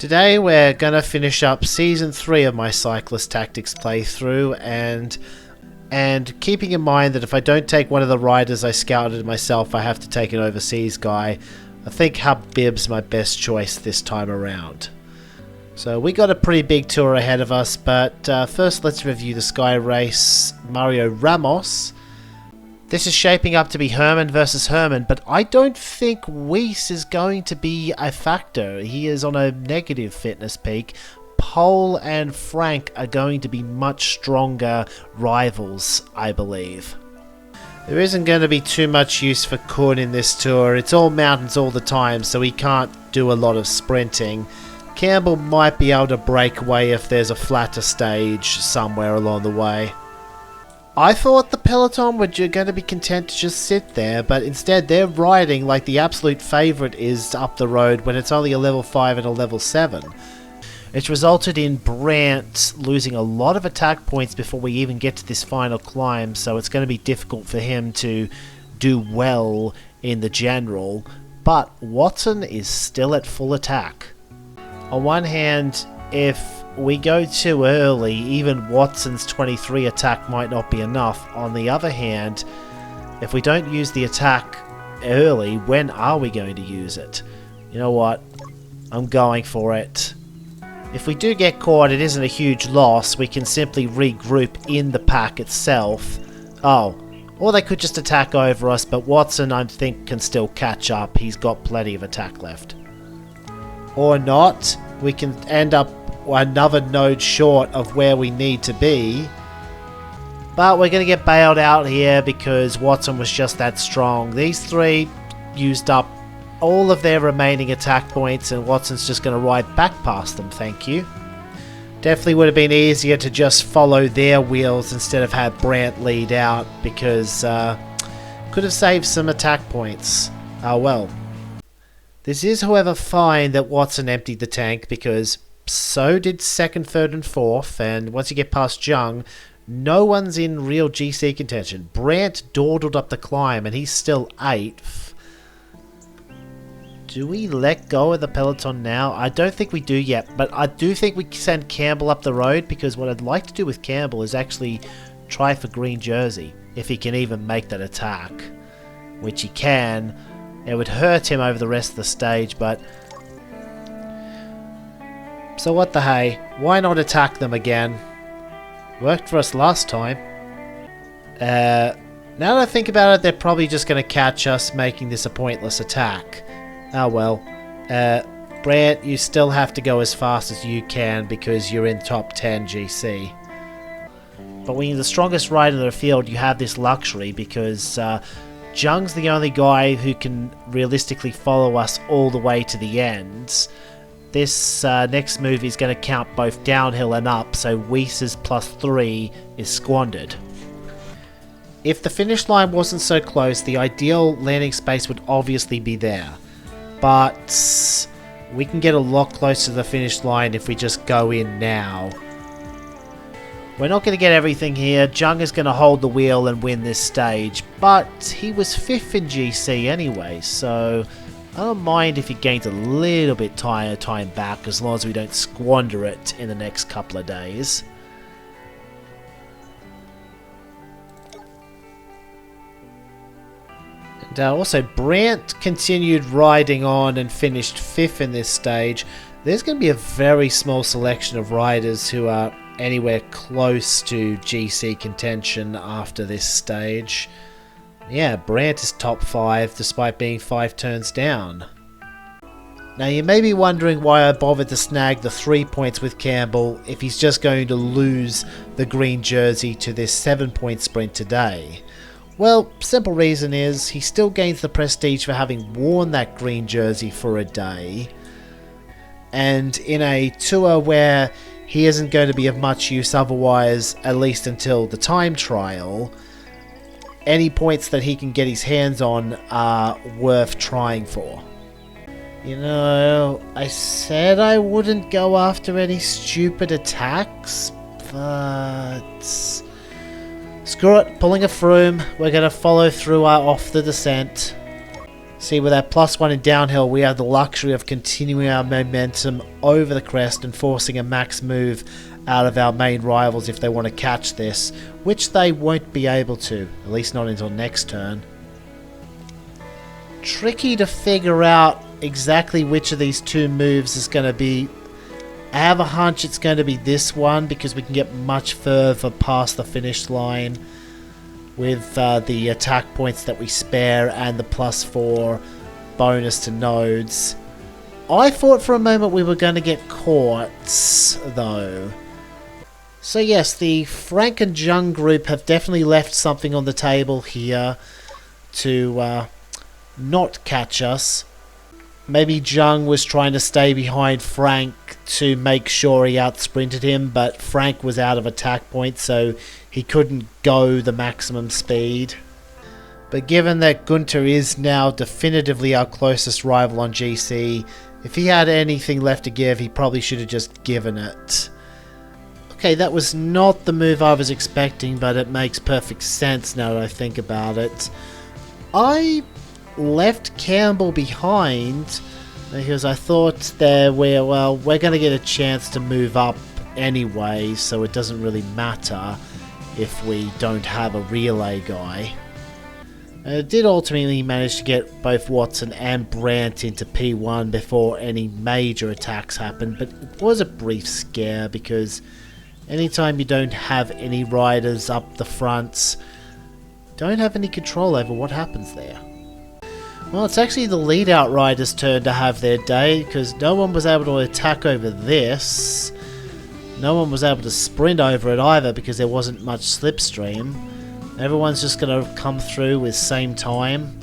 Today we're gonna finish up Season 3 of my Cyclist Tactics playthrough, and keeping in mind that if I don't take one of the riders I scouted myself, I have to take an overseas guy, I think Habib's my best choice this time around. So we got a pretty big tour ahead of us, but first let's review the Sky Race Mario Ramos. This is shaping up to be Herman versus Herman, but I don't think Weiss is going to be a factor. He is on a negative fitness peak. Pole and Frank are going to be much stronger rivals, I believe. There isn't going to be too much use for Kun in this tour. It's all mountains all the time, so he can't do a lot of sprinting. Campbell might be able to break away if there's a flatter stage somewhere along the way. I thought the peloton were going to be content to just sit there, but instead they're riding like the absolute favourite is up the road when it's only a level 5 and a level 7. It's resulted in Brandt losing a lot of attack points before we even get to this final climb, so it's going to be difficult for him to do well in the general, but Watson is still at full attack. On one hand, if we go too early, even Watson's 23 attack might not be enough. On the other hand, if we don't use the attack early, when are we going to use it? You know what? I'm going for it. If we do get caught, it isn't a huge loss. We can simply regroup in the pack itself. Oh, or they could just attack over us, but Watson, I think, can still catch up. He's got plenty of attack left. Or not. We can end up another node short of where we need to be, but we're going to get bailed out here because Watson was just that strong. These three used up all of their remaining attack points, and Watson's just going to ride back past them, thank you. Definitely would have been easier to just follow their wheels instead of have Brandt lead out, because could have saved some attack points. Oh well. This is, however, fine that Watson emptied the tank, because so did 2nd, 3rd and 4th, and once you get past Jung, no one's in real GC contention. Brandt dawdled up the climb and he's still 8th. Do we let go of the peloton now? I don't think we do yet, but I do think we send Campbell up the road, because what I'd like to do with Campbell is actually try for green jersey, if he can even make that attack, which he can. It would hurt him over the rest of the stage, but so what the hey, why not attack them again? Worked for us last time. Now that I think about it, they're probably just going to catch us making this a pointless attack. Oh well. Brandt, you still have to go as fast as you can because you're in top 10 GC. But when you're the strongest rider in the field, you have this luxury because Jung's the only guy who can realistically follow us all the way to the end. This next move is going to count both downhill and up, so Weiss's +3 is squandered. If the finish line wasn't so close, the ideal landing space would obviously be there. But we can get a lot closer to the finish line if we just go in now. We're not going to get everything here. Jung is going to hold the wheel and win this stage, but he was 5th in GC anyway, so I don't mind if he gains a little bit time back, as long as we don't squander it in the next couple of days. And also, Brandt continued riding on and finished 5th in this stage. There's going to be a very small selection of riders who are anywhere close to GC contention after this stage. Yeah, Brandt is top 5 despite being 5 turns down. Now you may be wondering why I bothered to snag the 3 points with Campbell if he's just going to lose the green jersey to this 7-point sprint today. Well, simple reason is he still gains the prestige for having worn that green jersey for a day. And in a tour where he isn't going to be of much use otherwise, at least until the time trial, any points that he can get his hands on are worth trying for. You know, I said I wouldn't go after any stupid attacks, but screw it, pulling a Froome, we're going to follow through off the descent. See, with that +1 in downhill, we have the luxury of continuing our momentum over the crest and forcing a max move out of our main rivals if they want to catch this, which they won't be able to, at least not until next turn. Tricky to figure out exactly which of these two moves is going to be. I have a hunch it's going to be this one because we can get much further past the finish line with the attack points that we spare and the +4 bonus to nodes. I thought for a moment we were going to get caught, though. So yes, the Frank and Jung group have definitely left something on the table here to not catch us. Maybe Jung was trying to stay behind Frank to make sure he outsprinted him, but Frank was out of attack points, so he couldn't go the maximum speed. But given that Gunter is now definitively our closest rival on GC, if he had anything left to give, he probably should have just given it. Okay, that was not the move I was expecting, but it makes perfect sense now that I think about it. I left Campbell behind because I thought that we're going to get a chance to move up anyway, so it doesn't really matter if we don't have a relay guy. It did ultimately manage to get both Watson and Brandt into P1 before any major attacks happened, but it was a brief scare because anytime you don't have any riders up the fronts, don't have any control over what happens there. Well, it's actually the lead-out riders' turn to have their day, because no one was able to attack over this. No one was able to sprint over it either, because there wasn't much slipstream. Everyone's just going to come through with same time.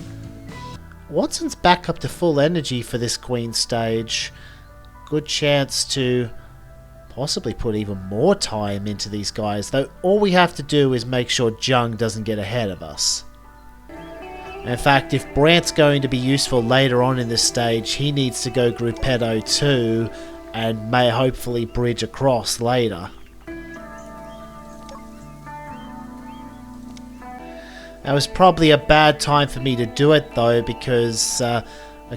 Watson's back up to full energy for this Queen stage. Good chance to possibly put even more time into these guys, though all we have to do is make sure Jung doesn't get ahead of us. In fact, if Brandt's going to be useful later on in this stage, he needs to go Gruppetto too, and may hopefully bridge across later. That was probably a bad time for me to do it though, because I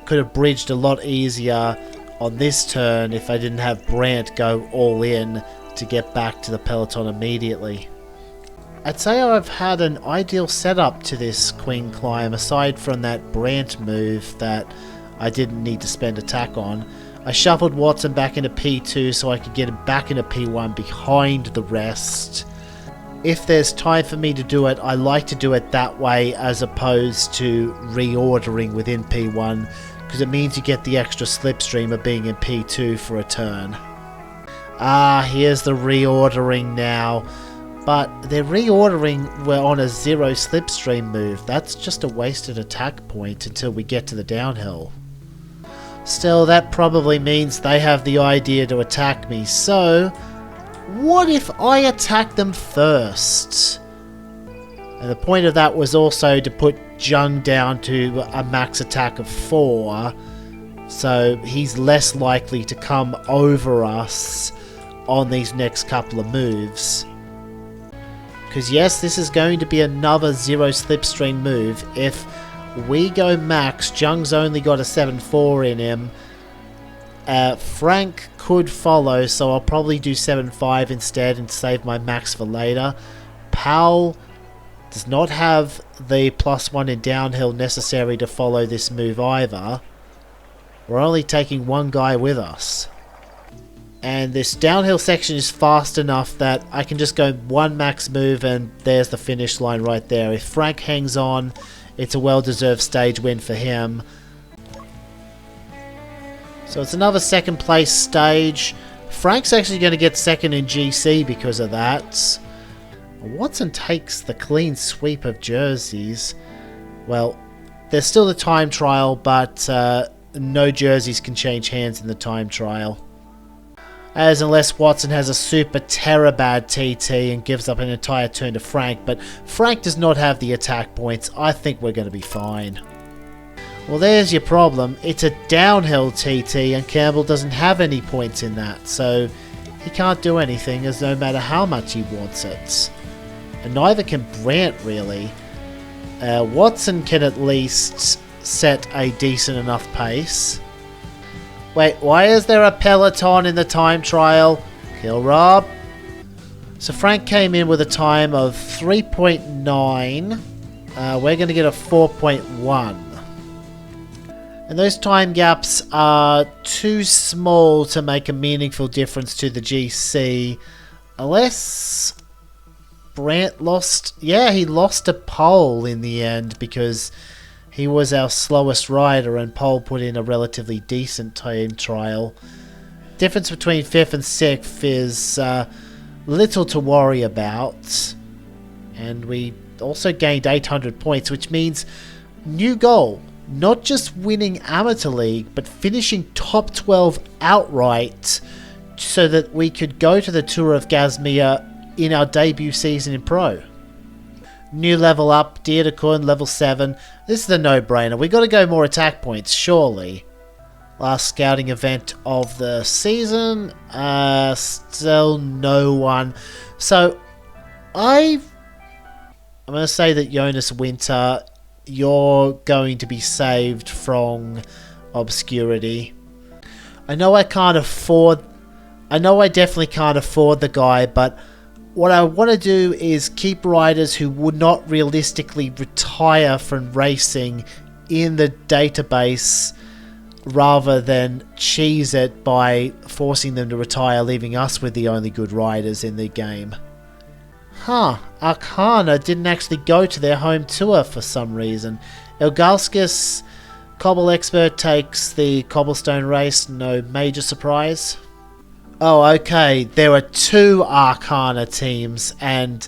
could have bridged a lot easier on this turn if I didn't have Brandt go all in to get back to the peloton immediately. I'd say I've had an ideal setup to this Queen climb, aside from that Brandt move that I didn't need to spend attack on. I shuffled Watson back into P2 so I could get him back into P1 behind the rest. If there's time for me to do it, I like to do it that way as opposed to reordering within P1, because it means you get the extra slipstream of being in P2 for a turn. Ah, here's the reordering now. But they're reordering we're on a 0 slipstream move. That's just a wasted attack point until we get to the downhill. Still, that probably means they have the idea to attack me, so what if I attack them first? And the point of that was also to put Jung down to a max attack of 4, so he's less likely to come over us on these next couple of moves. Because yes, this is going to be another 0 slipstream move. If we go max, Jung's only got a 7.4 in him. Frank could follow, so I'll probably do 7.5 instead and save my max for later. Powell does not have the +1 in downhill necessary to follow this move either. We're only taking one guy with us. And this downhill section is fast enough that I can just go one max move and there's the finish line right there. If Frank hangs on, it's a well-deserved stage win for him. So it's another second place stage. Frank's actually going to get second in GC because of that. Watson takes the clean sweep of jerseys. Well, there's still the time trial, but no jerseys can change hands in the time trial. As unless Watson has a super terabad TT and gives up an entire turn to Frank, but Frank does not have the attack points. I think we're going to be fine. Well, there's your problem. It's a downhill TT and Campbell doesn't have any points in that, so he can't do anything as no matter how much he wants it. And neither can Brandt really. Watson can at least set a decent enough pace. Wait, why is there a peloton in the time trial? Kill Rob. So Frank came in with a time of 3.9. We're going to get a 4.1. And those time gaps are too small to make a meaningful difference to the GC. Unless Brant lost... Yeah, he lost a pole in the end because he was our slowest rider and Pole put in a relatively decent time trial. Difference between 5th and 6th is little to worry about. And we also gained 800 points, which means new goal. Not just winning Amateur League, but finishing top 12 outright so that we could go to the Tour of Gazmir in our debut season in Pro. New level up, Dierdekun, level 7. This is a no-brainer. We got to go more attack points, surely. Last scouting event of the season. Still no one. So, I'm going to say that Jonas Winter, you're going to be saved from obscurity. I know I definitely can't afford the guy, but what I want to do is keep riders who would not realistically retire from racing in the database rather than cheese it by forcing them to retire, leaving us with the only good riders in the game. Huh, Arcana didn't actually go to their home tour for some reason. Ilgalskis, Cobble Expert, takes the cobblestone race, no major surprise. Oh, okay, there were 2 Arcana teams, and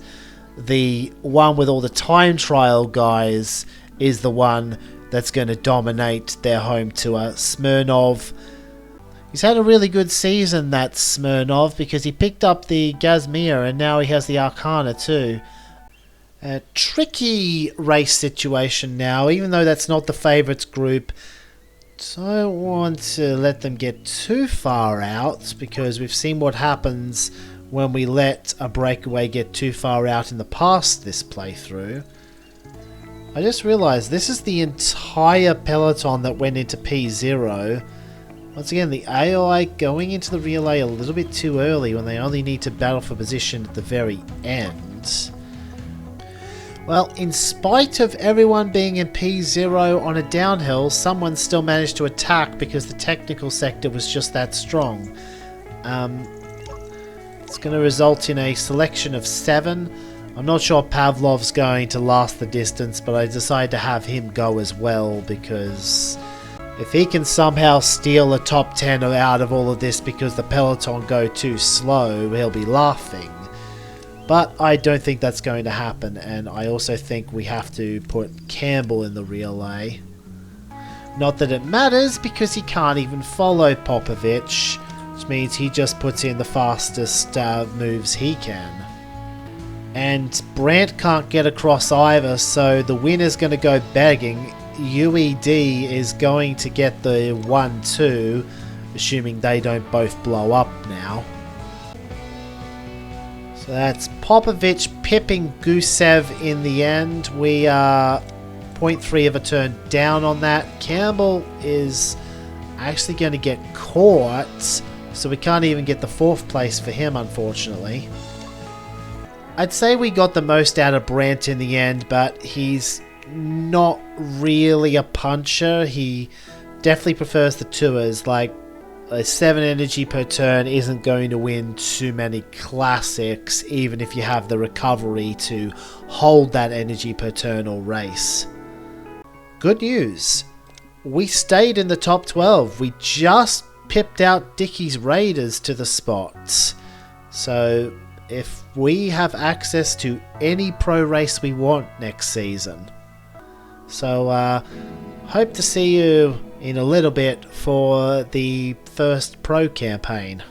the one with all the time trial guys is the one that's going to dominate their home tour. Smirnov, he's had a really good season, that Smirnov, because he picked up the Gazmir and now he has the Arcana too. A tricky race situation now, even though that's not the favourites group. Don't want to let them get too far out, because we've seen what happens when we let a breakaway get too far out in the past this playthrough. I just realised this is the entire peloton that went into P0. Once again, the AI going into the relay a little bit too early when they only need to battle for position at the very end. Well, in spite of everyone being in P0 on a downhill, someone still managed to attack because the technical sector was just that strong. It's going to result in a selection of 7. I'm not sure Pavlov's going to last the distance, but I decided to have him go as well because if he can somehow steal a top 10 out of all of this because the peloton go too slow, he'll be laughing. But I don't think that's going to happen, and I also think we have to put Campbell in the relay. Not that it matters, because he can't even follow Popovic, which means he just puts in the fastest moves he can. And Brant can't get across either, so the winner's going to go begging. UED is going to get the 1-2, assuming they don't both blow up now. So that's Popovic pipping Gusev in the end. We are 0.3 of a turn down on that. Campbell is actually going to get caught, so we can't even get the 4th place for him, unfortunately. I'd say we got the most out of Brant in the end, but he's not really a puncher. He definitely prefers the tours. Like, a 7 energy per turn isn't going to win too many classics, even if you have the recovery to hold that energy per turn or race. Good news. We stayed in the top 12. We just pipped out Dickie's Raiders to the spots. So if we have access to any pro race we want next season. So hope to see you in a little bit for the first pro campaign.